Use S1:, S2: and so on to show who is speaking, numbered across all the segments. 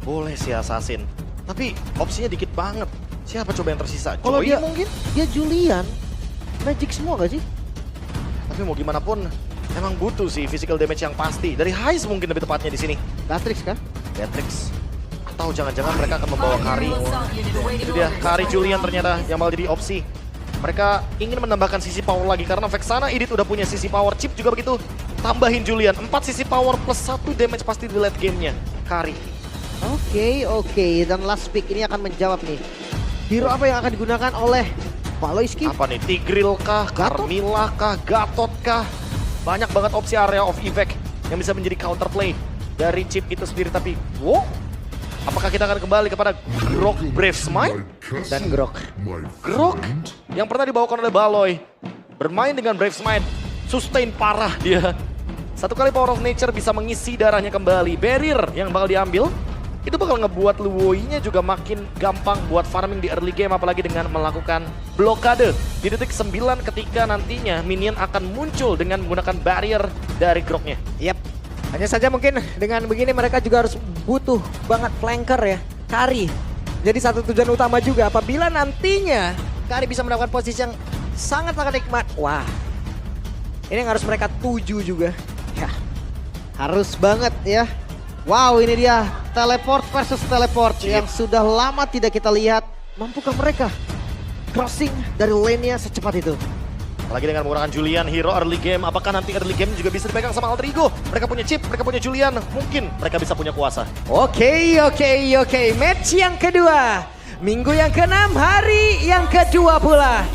S1: Boleh sih Assassin. Tapi opsinya dikit banget. Siapa coba yang tersisa?
S2: Kalau
S1: Joy
S2: dia
S1: mungkin?
S2: Dia Julian, Magic semua gak sih?
S1: Tapi mau gimana pun, emang butuh sih physical damage yang pasti. Dari Heist mungkin lebih tepatnya di sini.
S2: Matrix kan?
S1: Beatrix. Atau jangan-jangan mereka akan membawa Kari. Itu dia, Kari Julian ternyata yang malah jadi opsi. Mereka ingin menambahkan sisi power lagi karena Vexana Idit udah punya sisi power, Chip juga begitu. Tambahin Julian, 4 sisi power plus 1 damage pasti di late gamenya. Kari.
S2: Oke. Dan last pick ini akan menjawab nih. Hero apa yang akan digunakan oleh Valoisky?
S1: Apa nih, Tigreal kah,
S2: Gatot?
S1: Carmilla kah, Gatot kah? Banyak banget opsi area of effect yang bisa menjadi counterplay dari Chip itu sendiri. Tapi, wow, apakah kita akan kembali kepada Grok Brave Smite?
S2: Dan Grok.
S1: Grok yang pernah dibawakan oleh Baloy bermain dengan Brave Smite, sustain parah dia. Satu kali Power of Nature bisa mengisi darahnya kembali. Barrier yang bakal diambil itu bakal ngebuat Luwoi-nya juga makin gampang buat farming di early game, apalagi dengan melakukan blokade di detik 9 ketika nantinya minion akan muncul dengan menggunakan barrier dari Groknya.
S2: Yap. Hanya saja mungkin dengan begini mereka juga harus butuh banget flanker ya. Kari. Jadi satu tujuan utama juga apabila nantinya Kari bisa mendapatkan posisi yang sangat-sangat nikmat. Wah. Ini yang harus mereka tuju juga. Ya. Harus banget ya. Wow, ini dia teleport versus teleport yang sudah lama tidak kita lihat. Mampukah mereka crossing dari lane-nya secepat itu?
S1: Apalagi dengan menggunakan Julian, hero early game. Apakah nanti early game juga bisa dipegang sama Alter Ego? Mereka punya Chip, mereka punya Julian. Mungkin mereka bisa punya kuasa.
S2: Oke. Match yang kedua. Minggu yang ke-6, hari yang kedua pula.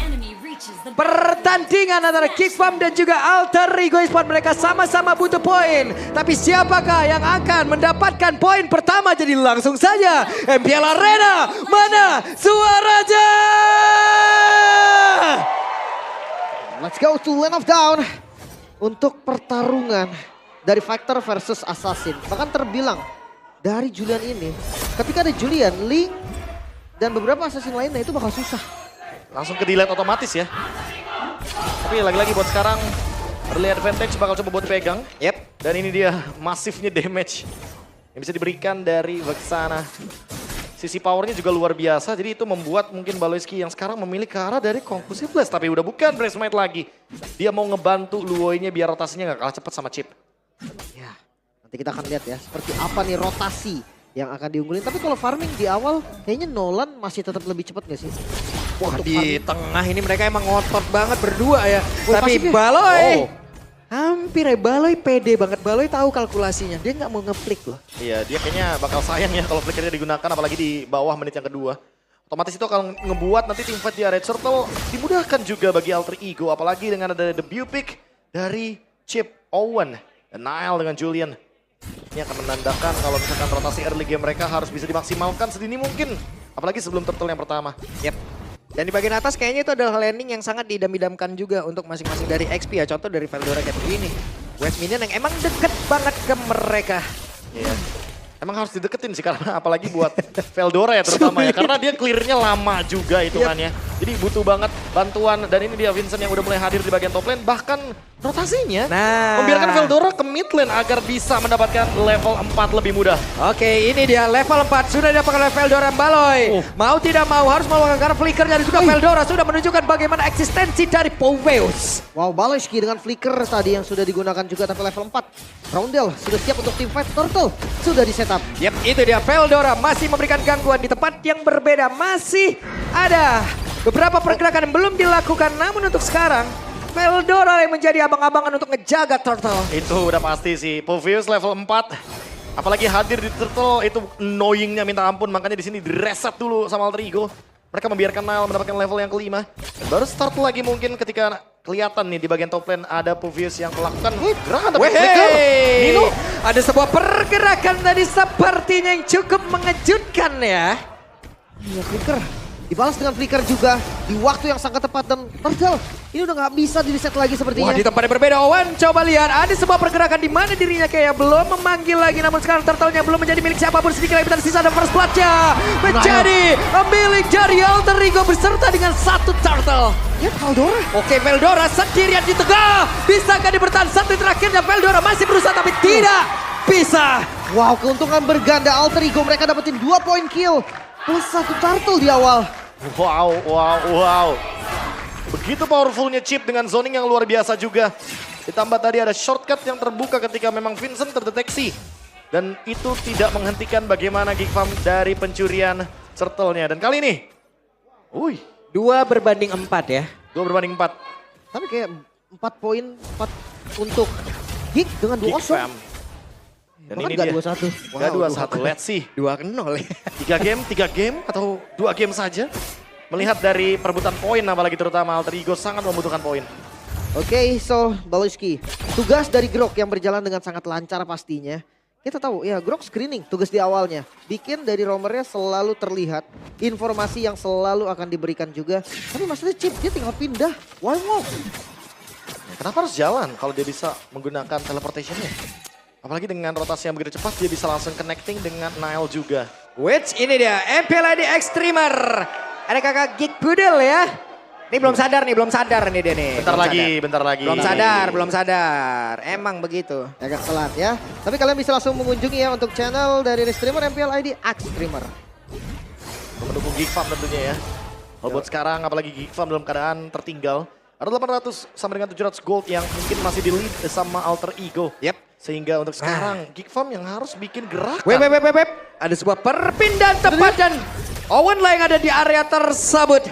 S2: Pertandingan antara Kickfam dan juga Alter Ego Esports, mereka sama-sama butuh poin. Tapi siapakah yang akan mendapatkan poin pertama? Jadi langsung saja MPL Arena, mana suaranya? Let's go to Land of Dawn. Untuk pertarungan dari Factor versus Assassin. Bahkan terbilang dari Julian ini, ketika ada Julian, Lee, dan beberapa Assassin lainnya itu bakal susah.
S1: Langsung ke delete otomatis ya. Tapi lagi-lagi buat sekarang early advantage bakal coba buat pegang.
S2: Yep.
S1: Dan ini dia masifnya damage yang bisa diberikan dari Vexana. Sisi powernya juga luar biasa, jadi itu membuat mungkin Baloisky yang sekarang memilih ke arah dari Conclusive Blast. Tapi udah bukan Brave Smite lagi. Dia mau ngebantu Luwoi-nya biar rotasinya gak kalah cepat sama Chip.
S2: Ya, nanti kita akan lihat ya seperti apa nih rotasi yang akan diunggulin. Tapi kalau farming di awal kayaknya Nolan masih tetap lebih cepat gak sih?
S3: Wah,
S2: Untuk
S3: di
S2: farming.
S3: tengah ini mereka emang ngotot banget berdua ya. Tapi
S2: pasifnya.
S3: Baloy
S1: Oh.
S3: hampir ya, Baloy pede banget. Baloy tahu kalkulasinya, dia nggak mau ngeflick loh.
S1: Iya, dia kayaknya bakal sayang ya kalau flickernya digunakan, apalagi di bawah menit yang kedua. Otomatis itu akan ngebuat nanti tim fight di Red Circle dimudahkan juga bagi Alter Ego, apalagi dengan ada debut pick dari Chip, Owen, dan Nile dengan Julian. Ini akan menandakan kalau misalkan rotasi early game mereka harus bisa dimaksimalkan sedini mungkin, apalagi sebelum turtle yang pertama.
S3: Yep. Dan di bagian atas kayaknya itu adalah landing yang sangat didam-idamkan juga untuk masing-masing dari XP ya. Contoh dari Veldora kayak begini. West Minion yang emang deket banget ke mereka.
S1: Iya. Emang harus dideketin sih karena apalagi buat Veldora ya terutama ya. Karena dia clearnya lama juga hitungannya. Jadi butuh banget bantuan, dan ini dia Vincent yang udah mulai hadir di bagian top lane. Bahkan rotasinya
S3: Nah.
S1: membiarkan Veldora ke mid lane agar bisa mendapatkan level 4 lebih mudah.
S3: Oke, ini dia level 4 sudah didapatkan oleh Veldora Baloy. Mau tidak mau harus melakukan karena flickernya, dan juga Veldora sudah menunjukkan bagaimana eksistensi dari Poweus.
S2: Wow, Baloisky dengan flicker tadi yang sudah digunakan juga tapi level 4. Roundel sudah siap untuk team fight. Turtle sudah di setup.
S3: Yap, itu dia Veldora masih memberikan gangguan di tempat yang berbeda. Masih ada beberapa pergerakan yang belum dilakukan, namun untuk sekarang Veldora yang menjadi abang-abangan untuk ngejaga Turtle.
S1: Itu udah pasti sih. Poveus level 4. Apalagi hadir di Turtle itu annoyingnya minta ampun. Makanya di sini direset dulu sama Alter Ego. Mereka membiarkan Nile mendapatkan level yang kelima. Dan baru start lagi mungkin ketika kelihatan nih di bagian top lane ada Poveus yang melakukan gerakan tapi flicker. Nino.
S3: Ada sebuah pergerakan tadi sepertinya yang cukup mengejutkan ya.
S2: Iya, flicker. Dibalas dengan flicker juga di waktu yang sangat tepat, dan Turtle ini udah nggak bisa di reset lagi sepertinya.
S3: Wah, di tempat yang berbeda. Owen coba lihat ada sebuah pergerakan di mana dirinya kayak belum memanggil lagi, namun sekarang Turtle-nya belum menjadi milik siapapun. Sedikit lagi tersisa, dan first blood-nya menjadi milik dari Alter Ego beserta dengan satu Turtle.
S2: Ya, Veldora.
S3: Oke, Veldora sendirian di tengah. Bisakah dia bertahan satu terakhirnya? Veldora masih berusaha tapi tidak. bisa.
S2: Wow, keuntungan berganda Alter Ego, mereka dapetin 2 poin kill. Plus 1 turtle di awal.
S1: Wow. Begitu powerfulnya Chip dengan zoning yang luar biasa juga. Ditambah tadi ada shortcut yang terbuka ketika memang Vincent terdeteksi. Dan itu tidak menghentikan bagaimana GigFam dari pencurian turtle-nya. Dan kali ini,
S2: 2/4 ya.
S1: 2/4.
S2: Tapi kayak 4 poin, 4 untuk Gig dengan 2-0.
S1: GigFam. Dan
S2: Bahkan
S1: ini
S2: gak
S1: dia.
S2: 2-1.
S1: Gak 2-1, let's see.
S2: 2-0 ya.
S1: 3 game atau 2 game saja. Melihat dari perebutan poin apalagi terutama Alter Ego sangat membutuhkan poin.
S2: Oke, so Baloyski, tugas dari Grok yang berjalan dengan sangat lancar pastinya. Kita tahu ya Grok screening tugas di awalnya. Bikin dari roamernya selalu terlihat. Informasi yang selalu akan diberikan juga. Tapi maksudnya Chip dia tinggal pindah. Why walk?
S1: Kenapa harus jalan kalau dia bisa menggunakan teleportation-nya? Apalagi dengan rotasi yang begitu cepat dia bisa langsung connecting dengan Nile juga.
S3: Which ini dia MPLID Extremer. Ada kakak Gig Pudel ya. Ini belum sadar nih dia nih.
S1: Bentar lagi.
S3: Belum sadar. Emang begitu.
S2: Agak telat ya. Tapi kalian bisa langsung mengunjungi ya untuk channel dari streamer MPLID Extremer.
S1: Mendukung GigFam tentunya ya. Kalau buat sekarang apalagi GigFam dalam keadaan tertinggal. Ada 800 sampai dengan 700 gold yang mungkin masih di lead sama Alter Ego.
S3: Yep.
S1: Sehingga untuk sekarang GigFam yang harus bikin gerakan.
S3: Web. Ada sebuah perpindahan tepat dan Owen lah yang ada di area tersebut.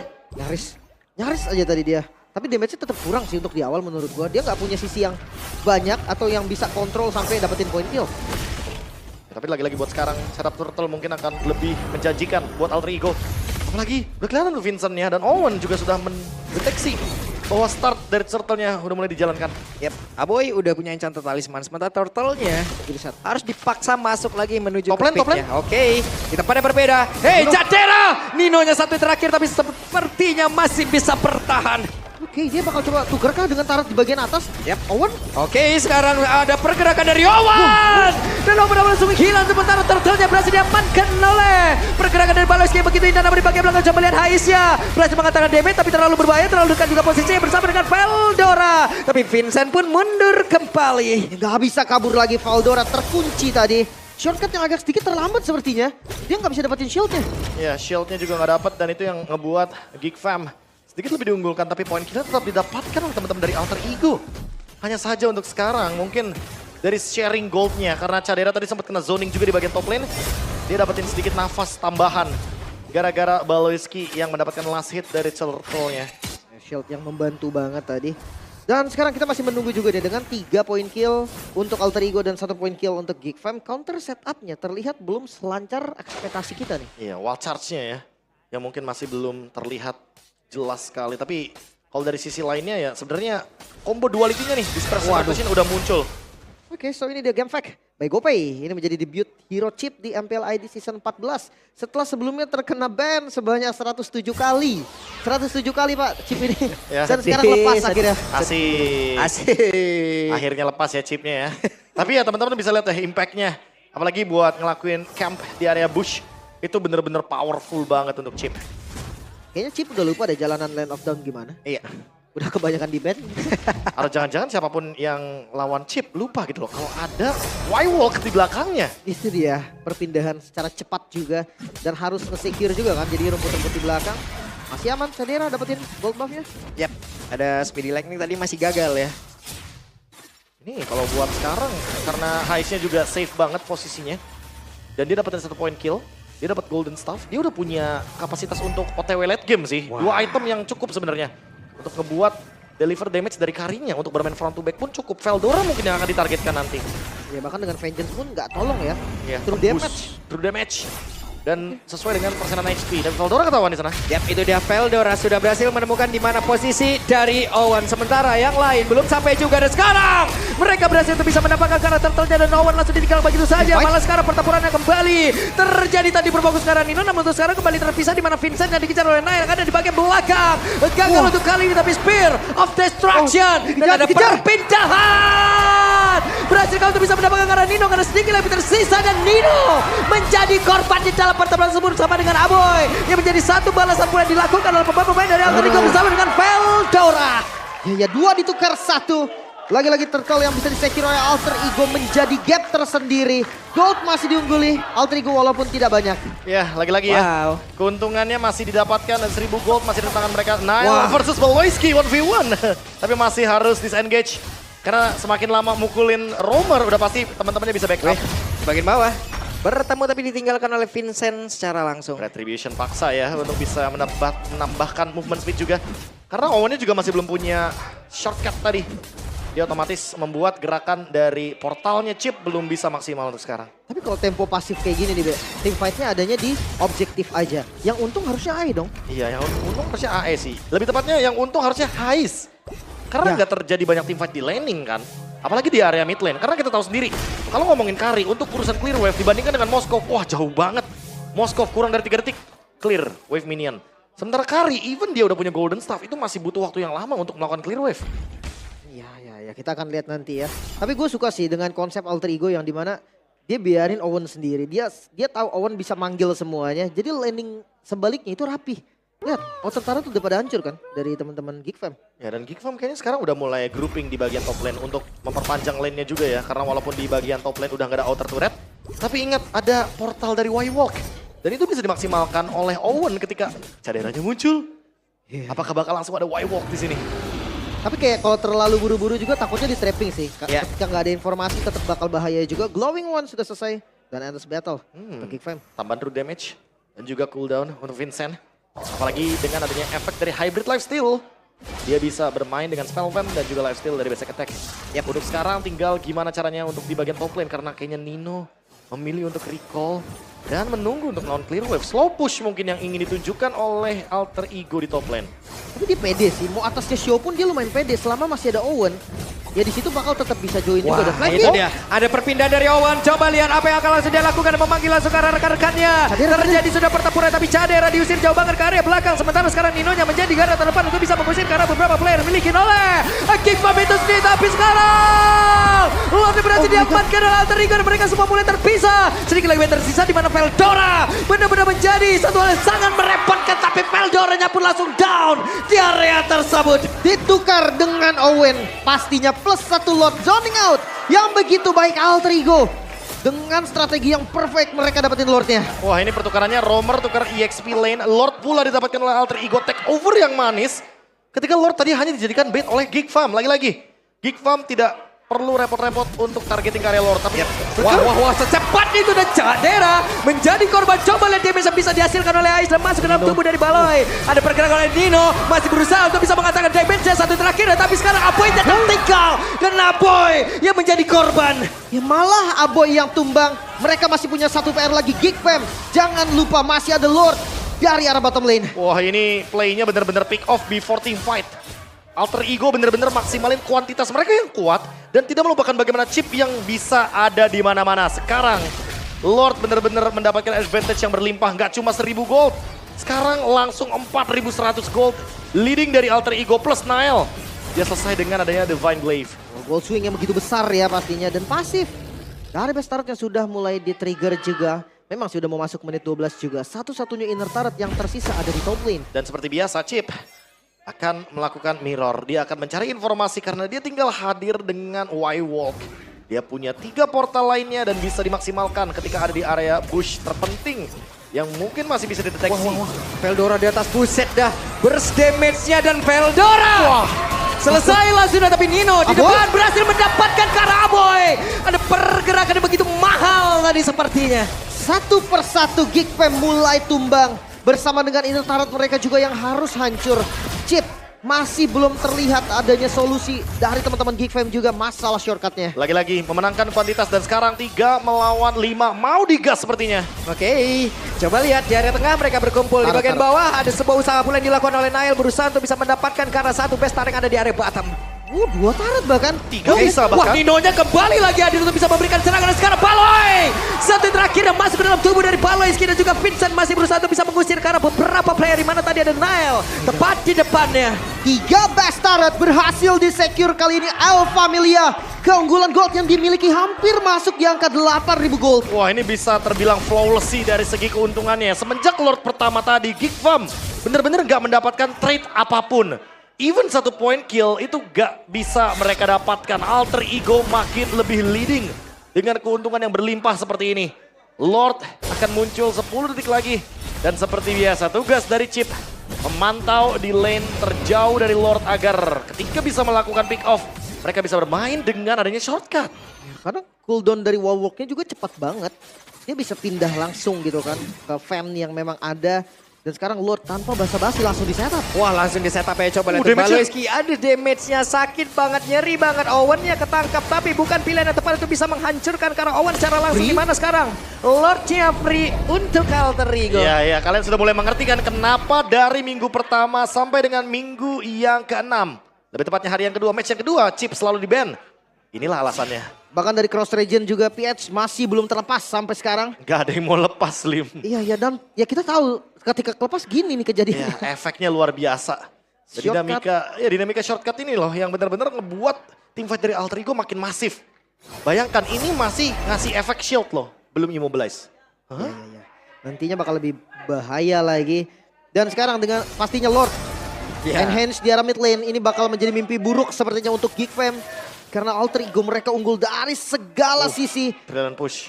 S2: Nyaris aja tadi dia. Tapi damage-nya tetap kurang sih untuk di awal menurut gua. Dia nggak punya sisi yang banyak atau yang bisa kontrol sampai dapetin poin kill.
S1: Tapi lagi-lagi buat sekarang setup turtle mungkin akan lebih menjanjikan buat Alter Ego. Apalagi udah kelihatan tuh Vincent-nya dan Owen juga sudah mendeteksi bahwa start dari turtle-nya udah mulai dijalankan.
S3: Yep, Aboy udah punya enchanted talisman. Sementara turtle-nya harus dipaksa masuk lagi menuju
S1: Top
S3: ke
S1: lane.
S3: pick-nya. Oke, kita pada berbeda. Hey, Jadera! Ninonya satu terakhir tapi sepertinya masih bisa bertahan.
S2: Oke, dia bakal coba tukerkah dengan Tarat di bagian atas?
S3: Yep.
S2: Owen?
S3: Oke, sekarang ada pergerakan dari Owen. Dan Owen langsung hilang sementara turtle-nya berhasil diamankan oleh pergerakan dari Baloyski yang begitu indah. Namun di bagian belakang coba lihat Haisya. Berhasil mengatakan damage tapi terlalu berbahaya, terlalu dekat juga posisinya bersama dengan Veldora. Tapi Vincent pun mundur kembali.
S2: Nggak bisa kabur lagi Veldora, terkunci tadi. Shortcut yang agak sedikit terlambat sepertinya. Dia nggak bisa dapetin shieldnya.
S1: Ya, shield-nya juga nggak dapat dan itu yang ngebuat GigFam sedikit lebih diunggulkan, tapi poin kita tetap didapatkan oleh teman-teman dari Alter Ego. Hanya saja untuk sekarang mungkin dari sharing goldnya, karena Cadera tadi sempat kena zoning juga di bagian top lane, dia dapetin sedikit nafas tambahan gara-gara Baloyski yang mendapatkan last hit dari turtle-nya.
S2: Shield yang membantu banget tadi. Dan sekarang kita masih menunggu juga deh dengan 3 poin kill untuk Alter Ego dan 1 poin kill untuk GigFam. Counter setupnya terlihat belum selancar ekspektasi kita nih.
S1: Iya, wall charge-nya ya, yang mungkin masih belum terlihat jelas sekali. Tapi kalau dari sisi lainnya ya sebenarnya combo duality-nya nih, Dispersion Revolution udah muncul.
S2: Oke, so ini dia game fact by GoPay. Ini menjadi debut hero Chip di MPLID Season 14. Setelah sebelumnya terkena ban sebanyak 107 kali. 107 kali Pak Chip ini.
S1: Ya.
S2: Dan sekarang lepas akhirnya.
S1: Asik. Akhirnya lepas ya chipnya ya. Tapi ya teman-teman bisa lihat ya impact-nya. Apalagi buat ngelakuin camp di area bush. Itu bener-bener powerful banget untuk Chip.
S2: Kayaknya Chip udah lupa deh jalanan Land of Dawn gimana.
S1: Iya.
S2: Udah kebanyakan di ban.
S1: Atau jangan-jangan siapapun yang lawan Chip lupa gitu loh. Kalau ada Y-Walk di belakangnya.
S2: Itu dia perpindahan secara cepat juga. Dan harus nge-secure juga kan. Jadi rumput-rumput di belakang. Masih aman Cadera dapetin gold buff-nya.
S3: Yap, ada Speedy Lag nih tadi masih gagal ya.
S1: Ini kalau buat sekarang karena Heist-nya juga safe banget posisinya. Dan dia dapetin 1 point kill. Dia dapat golden staff, dia udah punya kapasitas untuk OTW late game sih. Wow. 2 item yang cukup sebenarnya untuk ngebuat deliver damage dari Karinya untuk bermain front to back pun cukup. Veldora mungkin yang akan ditargetkan nanti.
S2: Ya bahkan dengan Vengeance pun nggak tolong ya.
S1: Ya,
S2: True damage.
S1: True damage. Dan sesuai dengan persenan HP. Dan Veldora ketahuan di sana.
S3: Yap, itu dia Veldora sudah berhasil menemukan di mana posisi dari Owen. Sementara yang lain belum sampai juga. Dan sekarang mereka berhasil untuk bisa mendapatkan karena turtle-nya dan Owen langsung ditinggal begitu saja. Malah sekarang pertempurannya kembali terjadi tadi berfokus karena Nino. Namun untuk sekarang kembali terpisah di mana Vincent yang dikejar oleh Nile yang ada di bagian belakang. Gagal untuk kali ini tapi Spear of Destruction. Dan ada perpindahan. Berhasil kau untuk bisa mendapatkan karena Nino karena sedikit lebih tersisa. Dan Nino menjadi korban di dalam pertempuran tersebut bersama dengan Aboy. Yang menjadi satu balasan pula dilakukan oleh pemain-pemain dari Alter Ego bersama dengan Veldora.
S2: Ya 2 ditukar 1. Lagi-lagi turtle yang bisa disecure oleh Alter Ego menjadi gap tersendiri. Gold masih diungguli, Alter Ego walaupun tidak banyak.
S1: Ya, lagi-lagi ya.
S2: Wow.
S1: Keuntungannya masih didapatkan dan 1000 gold masih di tangan mereka. Nile
S2: Wah.
S1: versus Baloyski 1v1. Tapi masih harus disengage. Karena semakin lama mukulin Romer udah pasti teman-temannya bisa backup.
S3: Bagian bawah. Bertemu tapi ditinggalkan oleh Vincent secara langsung.
S1: Retribution paksa ya untuk bisa menambahkan movement speed juga. Karena Owennya juga masih belum punya shortcut tadi. Dia otomatis membuat gerakan dari portalnya Chip belum bisa maksimal untuk sekarang.
S2: Tapi kalau tempo pasif kayak gini nih, Be, team fight-nya adanya di objektif aja. Yang untung harusnya AE dong.
S1: Iya, yang untung harusnya AE sih. Lebih tepatnya yang untung harusnya Hais. Karena
S2: Ya.
S1: nggak terjadi banyak team fight di laning kan. Apalagi di area mid lane. Karena kita tahu sendiri, kalau ngomongin carry untuk urusan clear wave dibandingkan dengan Moskov, wah jauh banget. Moskov kurang dari 3 detik, clear wave minion. Sementara carry, even dia udah punya golden staff, itu masih butuh waktu yang lama untuk melakukan clear wave.
S2: Ya, kita akan lihat nanti ya. Tapi gue suka sih dengan konsep Alter Ego yang dimana dia biarin Owen sendiri. Dia tahu Owen bisa manggil semuanya. Jadi landing sebaliknya itu rapi. Lihat, Outer Turret tuh udah pada hancur kan dari teman-teman Geek Fam.
S1: Ya dan Geek Fam kayaknya sekarang udah mulai grouping di bagian top lane untuk memperpanjang lane-nya juga ya. Karena walaupun di bagian top lane udah nggak ada outer turret. Tapi ingat ada portal dari Y-Walk. Dan itu bisa dimaksimalkan oleh Owen ketika caderannya muncul. Apakah bakal langsung ada Y-Walk di sini?
S2: Tapi kayak kalau terlalu buru-buru juga takutnya di trapping sih.
S1: Ya.
S2: Ketika nggak ada informasi tetap bakal bahaya juga. Glowing One sudah selesai dan endless battle untuk Geek Fam.
S1: Tambahan true damage dan juga cooldown untuk Vincent. Apalagi dengan adanya efek dari hybrid lifesteal. Dia bisa bermain dengan spell vamp dan juga lifesteal dari basic attack. Yap, untuk sekarang tinggal gimana caranya untuk di bagian top lane. Karena kayaknya Nino memilih untuk recall dan menunggu untuk non clear wave. Slow push mungkin yang ingin ditunjukkan oleh Alter Ego di top lane.
S2: Tapi dia pede sih, mau atasnya Show pun dia lumayan pede selama masih ada Owen. Ya di situ bakal tetap bisa join juga. Ada flank
S3: itu
S2: kill.
S3: dia. Ada perpindahan dari Owen. Coba lihat apa yang akan langsung dia lakukan. Memanggil langsung ke arah rekan-rekannya. Terjadi sudah pertempuran tapi Cadera diusir jauh banget ke area belakang. Sementara sekarang Ninonya menjadi garda terdepan untuk bisa mengusir karena beberapa player dimiliki oleh Geek Fam itu sendiri. Tapi sekarang Lord berhasil diamankan oleh Alter Ego dan mereka semua mulai terpisah. Sedikit lagi yang tersisa di mana Veldora benar-benar menjadi satu hal yang sangat merepotkan. Tapi Veldoranya pun langsung down di area tersebut.
S2: Ditukar dengan Owen. Pastinya plus 1 Lord zoning out. Yang begitu baik Alter Ego. Dengan strategi yang perfect mereka dapetin Lordnya.
S1: Wah ini pertukarannya Romer tukar EXP lane. Lord pula didapatkan oleh Alter Ego. Take over yang manis. Ketika Lord tadi hanya dijadikan bait oleh Geek Fam. Lagi-lagi. Geek Fam tidak perlu repot-repot untuk targeting karya Lord. Tapi
S3: Wah, secepat itu dan Cadera menjadi korban. Coba lihat damage yang bisa dihasilkan oleh Ais dan masuk ke dalam tubuh dari Baloy. Ada pergerakan oleh Nino, masih berusaha untuk bisa mengatakan damage-nya satu terakhir. Tapi sekarang Aboy tertinggal dan Aboy yang menjadi korban.
S2: Ya malah Aboy yang tumbang. Mereka masih punya satu PR lagi Geek Fam. Jangan lupa masih ada Lord dari arah bottom lane.
S1: wah ini playnya benar-benar pick off before team fight. Alter Ego benar-benar maksimalin kuantitas mereka yang kuat dan tidak melupakan bagaimana chip yang bisa ada di mana-mana. Sekarang Lord benar-benar mendapatkan advantage yang berlimpah, nggak cuma 1000 gold. Sekarang langsung 4100 gold leading dari Alter Ego plus Nile. Dia selesai dengan adanya Divine Glaive.
S2: Gold swing yang begitu besar ya pastinya dan pasif. Dari best turret yang sudah mulai di-trigger juga. Memang sudah mau masuk menit 12 juga. Satu-satunya inner turret yang tersisa ada di top lane.
S1: Dan seperti biasa Chip akan melakukan mirror. Dia akan mencari informasi karena dia tinggal hadir dengan Y-Walk. Dia punya 3 portal lainnya dan bisa dimaksimalkan ketika ada di area bush terpenting. Yang mungkin masih bisa dideteksi.
S3: Veldora di atas, buset dah. Burst damage-nya dan Veldora.
S1: Wah.
S3: Selesai langsung tapi Nino di
S2: Aboy?
S3: depan berhasil mendapatkan ke arah Aboy. Ada pergerakan yang begitu mahal tadi sepertinya.
S2: Satu persatu Geek Fam mulai tumbang. Bersama dengan inner turret mereka juga yang harus hancur. Chip masih belum terlihat adanya solusi dari teman-teman Geek Fam juga masalah shortcutnya.
S1: Lagi-lagi memenangkan kuantitas dan sekarang 3 melawan 5. Mau digas sepertinya.
S3: Oke, coba lihat di area tengah mereka berkumpul. Di bagian bawah ada sebuah usaha pula yang dilakukan oleh Nile berusaha untuk bisa mendapatkan karena satu best yang ada di area bottom.
S2: 2 turret bahkan.
S1: 3 bisa
S3: Wah,
S1: bahkan.
S3: Ninonya kembali lagi hadir untuk bisa memberikan serangan dan sekarang Baloy. Satu terakhir yang masuk ke dalam tubuh dari Baloy. Dan juga Vincent masih berusaha untuk bisa mengusir karena beberapa player di mana tadi ada Nile. Tepat di depannya.
S2: 3 best turret berhasil di-secure kali ini El Familia. Keunggulan gold yang dimiliki hampir masuk di angka 8.000 gold.
S1: Wah ini bisa terbilang flawless sih dari segi keuntungannya. Semenjak Lord pertama tadi, Geek Fam bener-bener gak mendapatkan trade apapun. Even 1 point kill itu gak bisa mereka dapatkan. Alter Ego makin lebih leading. dengan keuntungan yang berlimpah seperti ini. Lord akan muncul 10 detik lagi. Dan seperti biasa tugas dari Chip memantau di lane terjauh dari Lord agar ketika bisa melakukan pick off mereka bisa bermain dengan adanya shortcut.
S2: Karena cooldown dari wallwalknya juga cepat banget. Dia bisa pindah langsung gitu kan ke fan yang memang ada. Dan sekarang Lord tanpa basa-basi langsung di-setup.
S3: Wah langsung di setup ya, coba lihat
S1: damage-nya.
S3: Baloyski ada damage-nya, sakit banget, nyeri banget. Owen-nya ketangkap tapi bukan pilihan yang tepat untuk bisa menghancurkan karena Owen secara langsung.
S2: Free?
S3: Gimana sekarang? Lord-nya free untuk Alter Ego.
S1: Iya, kalian sudah mulai mengerti kan kenapa dari minggu pertama sampai dengan minggu yang ke-6. Lebih tepatnya hari yang kedua, match yang kedua, Chip selalu di-ban. Inilah alasannya.
S2: Bahkan dari cross region juga PH masih belum terlepas sampai sekarang.
S1: Gak ada yang mau lepas, Lim.
S2: Iya dan ya kita tahu ketika lepas gini nih kejadiannya.
S1: Ya, efeknya luar biasa. Dinamika shortcut ini loh yang benar-benar ngebuat teamfight dari Alter Ego makin masif. Bayangkan ini masih ngasih efek shield loh, belum immobilize. Hah?
S2: Iya. Nantinya bakal lebih bahaya lagi. Dan sekarang dengan pastinya Lord enhance di arah mid lane ini bakal menjadi mimpi buruk sepertinya untuk Geek Fam. Karena Alter Ego mereka unggul dari segala sisi.
S1: Brilliant push.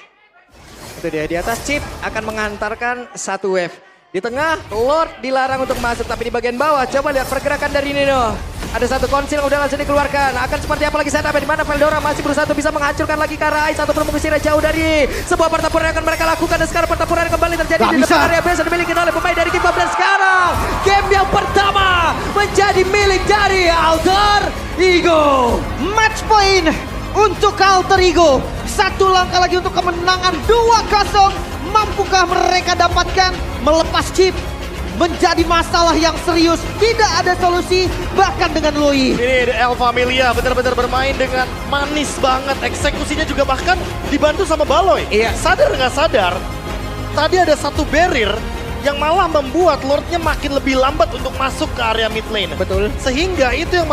S3: Itu dia, di atas Chip akan mengantarkan satu wave. Di tengah, Lord dilarang untuk masuk, tapi di bagian bawah, coba lihat pergerakan dari Nino. Ada satu konsil yang udah langsung dikeluarkan. Akan seperti apa lagi setup di mana Veldora masih berusaha untuk bisa menghancurkan lagi ke arah Ice ataupun mengusirnya jauh dari sebuah pertempuran yang akan mereka lakukan. Dan sekarang pertempuran kembali terjadi
S2: Gak
S3: di
S2: bisa.
S3: depan area base yang dimiliki oleh pemain dari Geek Fam. Dan sekarang, game yang pertama menjadi milik dari Alter Ego.
S2: Match point untuk Alter Ego. Satu langkah lagi untuk kemenangan 2-0. Mampukah mereka dapatkan melepas Chip? Menjadi masalah yang serius. Tidak ada solusi bahkan dengan Loi.
S1: Ini El Familia benar-benar bermain dengan manis banget. Eksekusinya juga bahkan dibantu sama Baloy.
S3: Iya.
S1: Sadar nggak sadar, tadi ada satu barrier yang malah membuat Lordnya makin lebih lambat untuk masuk ke area mid lane.
S3: Betul.
S1: Sehingga itu yang